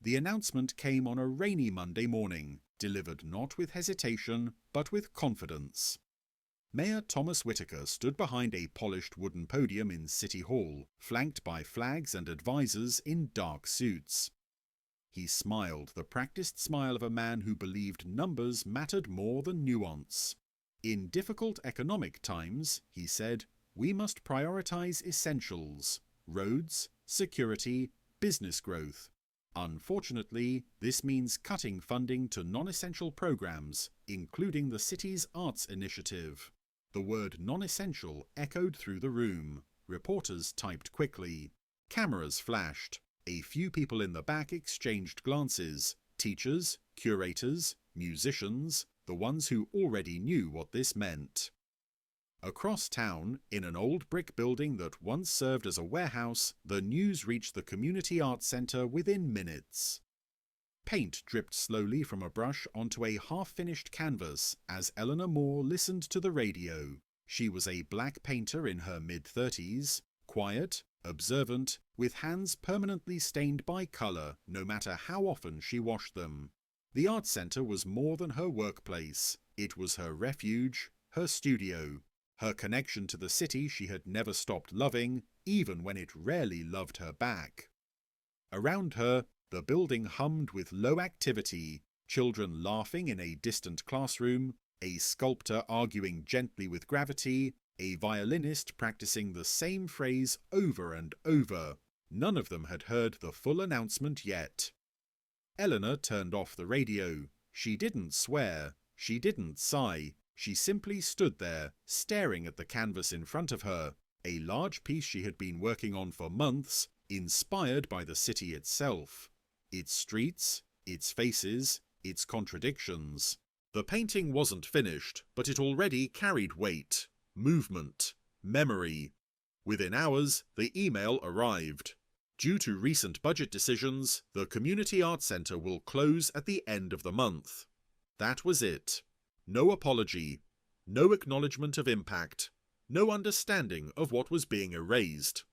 The announcement came on a rainy Monday morning, delivered not with hesitation, but with confidence. Mayor Thomas Whitaker stood behind a polished wooden podium in City Hall, flanked by flags and advisors in dark suits. He smiled, the practiced smile of a man who believed numbers mattered more than nuance. In difficult economic times, he said, we must prioritize essentials: roads, security, business growth. Unfortunately, this means cutting funding to non-essential programs, including the city's arts initiative. The word non-essential echoed through the room. Reporters typed quickly. Cameras flashed. A few people in the back exchanged glances. Teachers, curators, musicians, the ones who already knew what this meant. Across town, in an old brick building that once served as a warehouse, the news reached the Community Arts Centre within minutes. Paint dripped slowly from a brush onto a half-finished canvas as Eleanor Moore listened to the radio. She was a black painter in her mid-30s, quiet, observant, with hands permanently stained by colour, no matter how often she washed them. The Arts Centre was more than her workplace. It was her refuge, her studio, her connection to the city she had never stopped loving, even when it rarely loved her back. Around her, the building hummed with low activity, children laughing in a distant classroom, a sculptor arguing gently with gravity, a violinist practicing the same phrase over and over. None of them had heard the full announcement yet. Eleanor turned off the radio. She didn't swear. She didn't sigh. She simply stood there, staring at the canvas in front of her, a large piece she had been working on for months, inspired by the city itself. Its streets, its faces, its contradictions. The painting wasn't finished, but it already carried weight, movement, memory. Within hours, the email arrived. Due to recent budget decisions, the Community Arts Centre will close at the end of the month. That was it. No apology, no acknowledgement of impact, no understanding of what was being erased.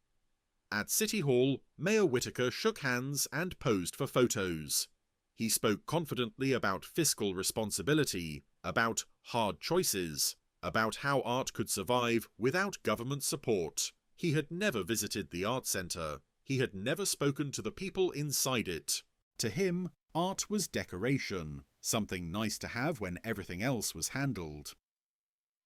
At City Hall, Mayor Whitaker shook hands and posed for photos. He spoke confidently about fiscal responsibility, about hard choices, about how art could survive without government support. He had never visited the Arts Centre. He had never spoken to the people inside it. To him, art was decoration, something nice to have when everything else was handled.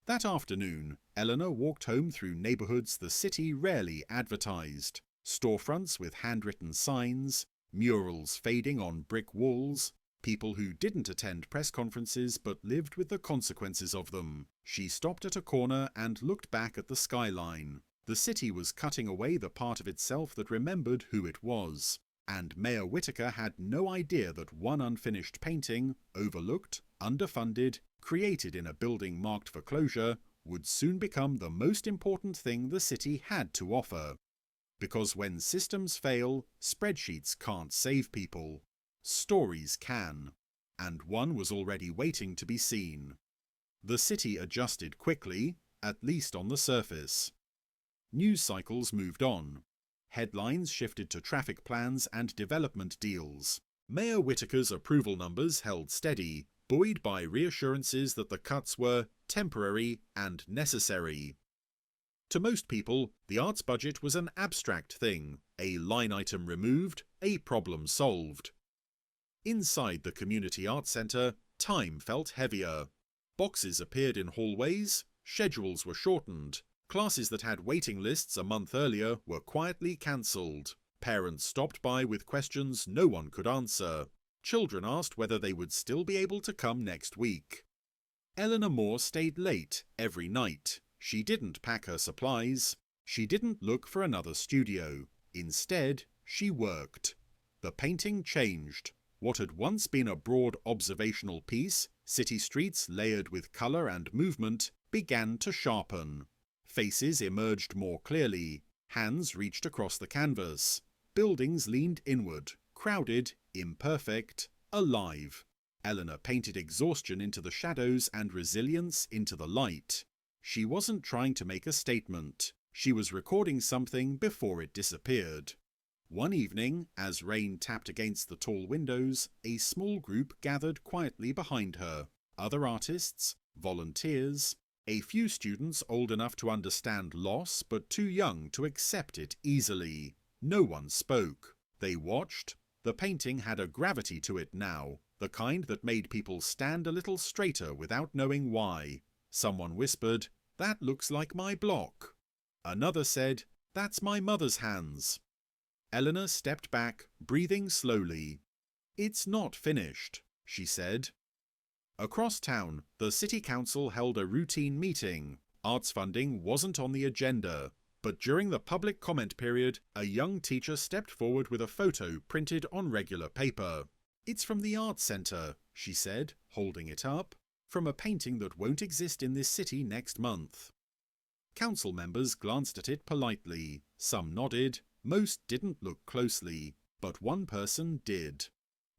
That afternoon, Eleanor walked home through neighbourhoods the city rarely advertised. Storefronts with handwritten signs, murals fading on brick walls, people who didn't attend press conferences but lived with the consequences of them. She stopped at a corner and looked back at the skyline. The city was cutting away the part of itself that remembered who it was. And Mayor Whitaker had no idea that one unfinished painting, overlooked, underfunded, created in a building marked for closure, would soon become the most important thing the city had to offer. Because when systems fail, spreadsheets can't save people. Stories can. And one was already waiting to be seen. The city adjusted quickly, at least on the surface. News cycles moved on. Headlines shifted to traffic plans and development deals. Mayor Whitaker's approval numbers held steady, buoyed by reassurances that the cuts were temporary and necessary. To most people, the arts budget was an abstract thing, a line item removed, a problem solved. Inside the Community Arts Centre, time felt heavier. Boxes appeared in hallways, schedules were shortened. Classes that had waiting lists a month earlier were quietly cancelled. Parents stopped by with questions no one could answer. Children asked whether they would still be able to come next week. Eleanor Moore stayed late every night. She didn't pack her supplies. She didn't look for another studio. Instead, she worked. The painting changed. What had once been a broad observational piece, city streets layered with colour and movement, began to sharpen. Faces emerged more clearly. Hands reached across the canvas. Buildings leaned inward, crowded, imperfect, alive. Eleanor painted exhaustion into the shadows and resilience into the light. She wasn't trying to make a statement. She was recording something before it disappeared. One evening, as rain tapped against the tall windows, a small group gathered quietly behind her. Other artists, volunteers, a few students old enough to understand loss but too young to accept it easily. No one spoke. They watched. The painting had a gravity to it now, the kind that made people stand a little straighter without knowing why. Someone whispered, "That looks like my block." Another said, "That's my mother's hands." Eleanor stepped back, breathing slowly. "It's not finished," she said. Across town, the city council held a routine meeting. Arts funding wasn't on the agenda, but during the public comment period, a young teacher stepped forward with a photo printed on regular paper. "It's from the Arts Centre," she said, holding it up, "from a painting that won't exist in this city next month." Council members glanced at it politely. Some nodded. Most didn't look closely, but one person did.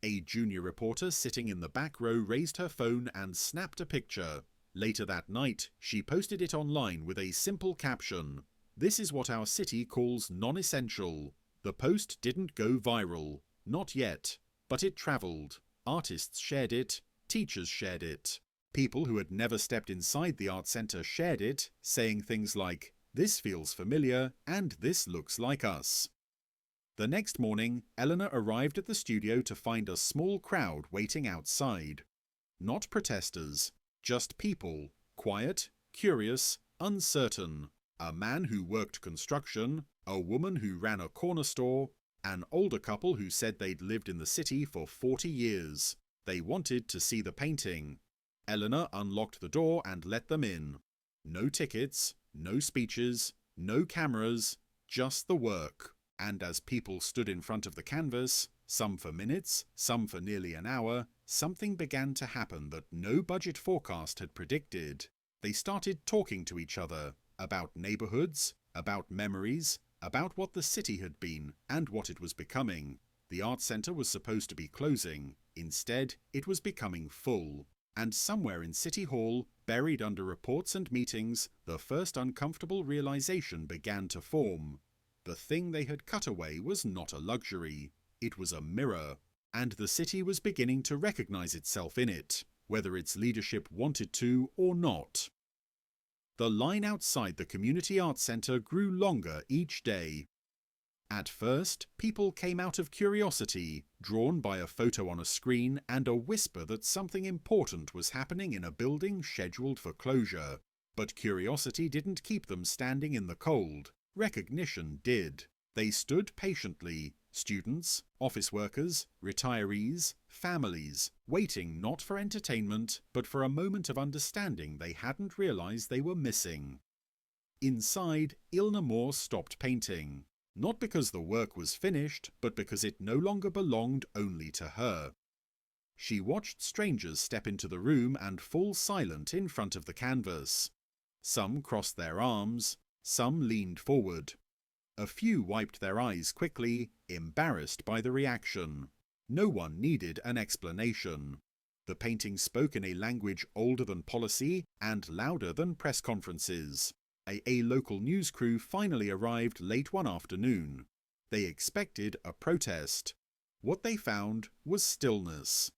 A junior reporter sitting in the back row raised her phone and snapped a picture. Later that night, she posted it online with a simple caption, "This is what our city calls non-essential." The post didn't go viral. Not yet. But it travelled. Artists shared it. Teachers shared it. People who had never stepped inside the art centre shared it, saying things like, "This feels familiar," and "This looks like us." The next morning, Eleanor arrived at the studio to find a small crowd waiting outside. Not protesters, just people, quiet, curious, uncertain. A man who worked construction, a woman who ran a corner store, an older couple who said they'd lived in the city for 40 years. They wanted to see the painting. Eleanor unlocked the door and let them in. No tickets, no speeches, no cameras, just the work. And as people stood in front of the canvas, some for minutes, some for nearly an hour, something began to happen that no budget forecast had predicted. They started talking to each other about neighbourhoods, about memories, about what the city had been and what it was becoming. The art centre was supposed to be closing. Instead, it was becoming full. And somewhere in City Hall, buried under reports and meetings, the first uncomfortable realization began to form. The thing they had cut away was not a luxury. It was a mirror. And the city was beginning to recognize itself in it, whether its leadership wanted to or not. The line outside the Community Arts Centre grew longer each day. At first, people came out of curiosity, drawn by a photo on a screen and a whisper that something important was happening in a building scheduled for closure. But curiosity didn't keep them standing in the cold. Recognition did. They stood patiently, students, office workers, retirees, families, waiting not for entertainment, but for a moment of understanding they hadn't realized they were missing. Inside, Ilna Moore stopped painting. Not because the work was finished, but because it no longer belonged only to her. She watched strangers step into the room and fall silent in front of the canvas. Some crossed their arms, some leaned forward. A few wiped their eyes quickly, embarrassed by the reaction. No one needed an explanation. The painting spoke in a language older than policy and louder than press conferences. A local news crew finally arrived late one afternoon. They expected a protest. What they found was stillness.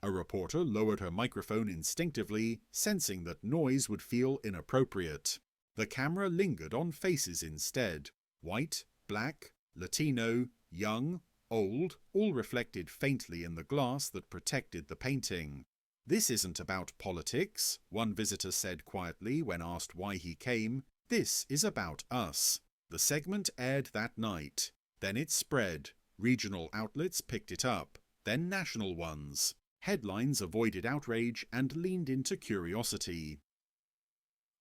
A reporter lowered her microphone instinctively, sensing that noise would feel inappropriate. The camera lingered on faces instead. White, black, Latino, young, old, all reflected faintly in the glass that protected the painting. "This isn't about politics," one visitor said quietly when asked why he came. "This is about us." The segment aired that night. Then it spread. Regional outlets picked it up, then national ones. Headlines avoided outrage and leaned into curiosity.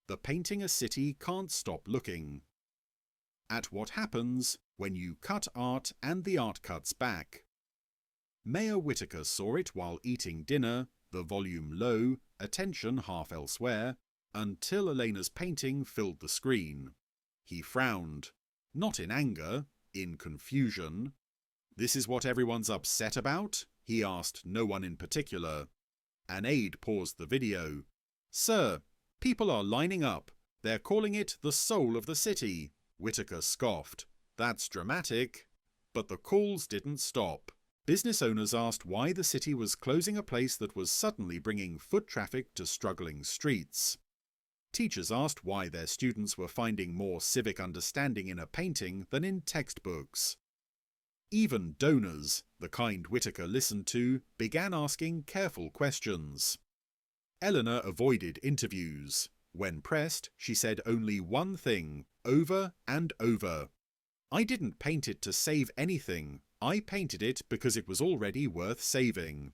The Painting a City Can't Stop Looking. At what happens when you cut art and the art cuts back. Mayor Whitaker saw it while eating dinner, the volume low, attention half elsewhere, until Elena's painting filled the screen. He frowned. Not in anger, in confusion. "This is what everyone's upset about?" he asked no one in particular. An aide paused the video. "Sir, people are lining up. They're calling it the soul of the city." Whitaker scoffed. "That's dramatic." But the calls didn't stop. Business owners asked why the city was closing a place that was suddenly bringing foot traffic to struggling streets. Teachers asked why their students were finding more civic understanding in a painting than in textbooks. Even donors, the kind Whitaker listened to, began asking careful questions. Eleanor avoided interviews. When pressed, she said only one thing, over and over. "I didn't paint it to save anything. I painted it because it was already worth saving."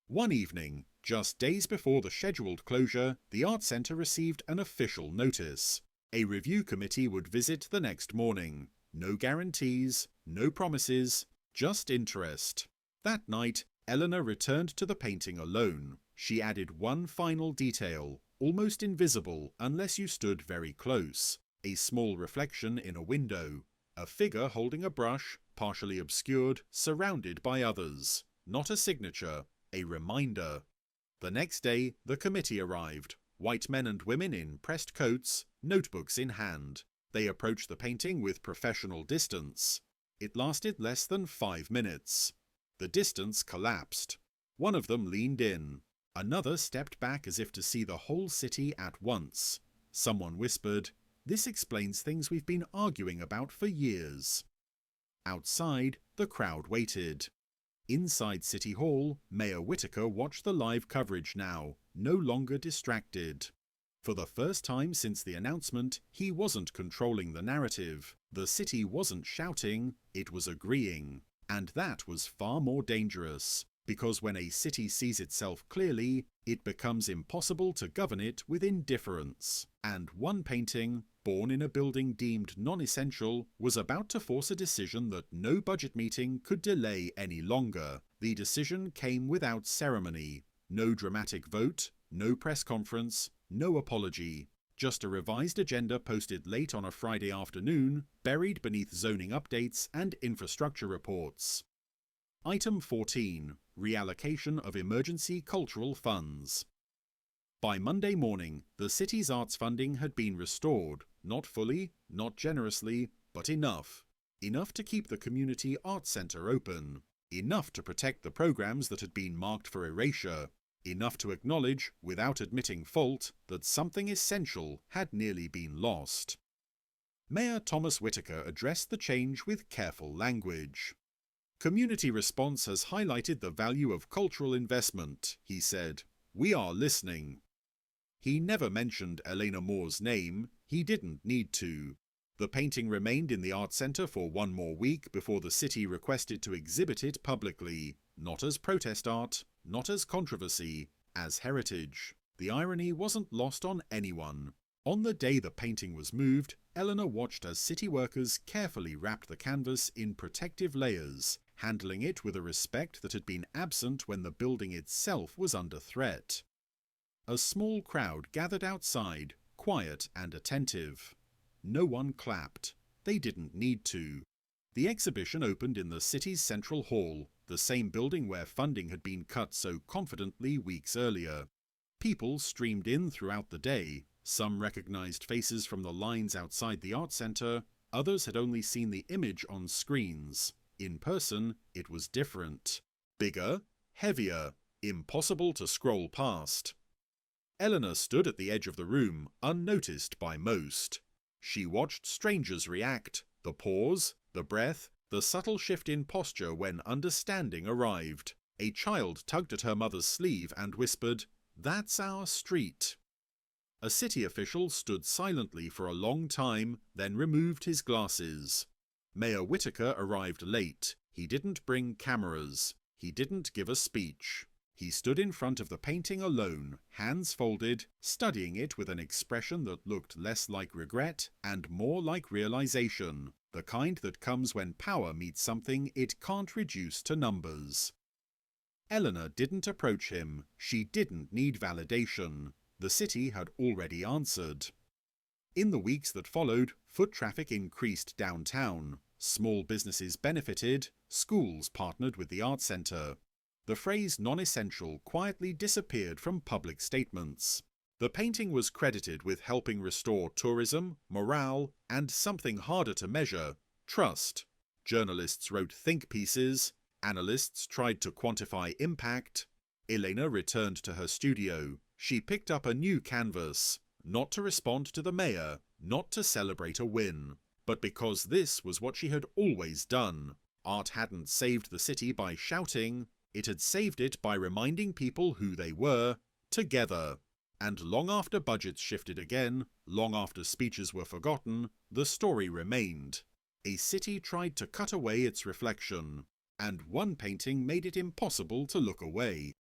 One evening, just days before the scheduled closure, the art centre received an official notice. A review committee would visit the next morning. No guarantees, no promises, just interest. That night, Eleanor returned to the painting alone. She added one final detail, almost invisible unless you stood very close. A small reflection in a window. A figure holding a brush, partially obscured, surrounded by others. Not a signature, a reminder. The next day, the committee arrived. White men and women in pressed coats, notebooks in hand. They approached the painting with professional distance. It lasted less than 5 minutes. The distance collapsed. One of them leaned in. Another stepped back as if to see the whole city at once. Someone whispered, "This explains things we've been arguing about for years." Outside, the crowd waited. Inside City Hall, Mayor Whitaker watched the live coverage now, no longer distracted. For the first time since the announcement, he wasn't controlling the narrative. The city wasn't shouting, it was agreeing. And that was far more dangerous, because when a city sees itself clearly, it becomes impossible to govern it with indifference. And one painting, born in a building deemed non-essential, was about to force a decision that no budget meeting could delay any longer. The decision came without ceremony. No dramatic vote, no press conference, no apology. Just a revised agenda posted late on a Friday afternoon, buried beneath zoning updates and infrastructure reports. Item 14. Reallocation of emergency cultural funds. By Monday morning, the city's arts funding had been restored, not fully, not generously, but enough. Enough to keep the community arts centre open. Enough to protect the programmes that had been marked for erasure. Enough to acknowledge, without admitting fault, that something essential had nearly been lost. Mayor Thomas Whitaker addressed the change with careful language. "Community response has highlighted the value of cultural investment," he said. "We are listening." He never mentioned Elena Moore's name. He didn't need to. The painting remained in the art centre for one more week before the city requested to exhibit it publicly, not as protest art, not as controversy, as heritage. The irony wasn't lost on anyone. On the day the painting was moved, Eleanor watched as city workers carefully wrapped the canvas in protective layers, handling it with a respect that had been absent when the building itself was under threat. A small crowd gathered outside, quiet and attentive. No one clapped. They didn't need to. The exhibition opened in the city's central hall, the same building where funding had been cut so confidently weeks earlier. People streamed in throughout the day. Some recognized faces from the lines outside the art centre, others had only seen the image on screens. In person, it was different. Bigger, heavier, impossible to scroll past. Eleanor stood at the edge of the room, unnoticed by most. She watched strangers react, the pause, the breath, the subtle shift in posture when understanding arrived. A child tugged at her mother's sleeve and whispered, "That's our street." A city official stood silently for a long time, then removed his glasses. Mayor Whitaker arrived late. He didn't bring cameras. He didn't give a speech. He stood in front of the painting alone, hands folded, studying it with an expression that looked less like regret and more like realization, the kind that comes when power meets something it can't reduce to numbers. Eleanor didn't approach him. She didn't need validation. The city had already answered. In the weeks that followed, foot traffic increased downtown. Small businesses benefited. Schools partnered with the art centre. The phrase non-essential quietly disappeared from public statements. The painting was credited with helping restore tourism, morale, and something harder to measure, trust. Journalists wrote think pieces, analysts tried to quantify impact. Elena returned to her studio. She picked up a new canvas, not to respond to the mayor, not to celebrate a win, but because this was what she had always done. Art hadn't saved the city by shouting, it had saved it by reminding people who they were, together. And long after budgets shifted again, long after speeches were forgotten, the story remained. A city tried to cut away its reflection, and one painting made it impossible to look away.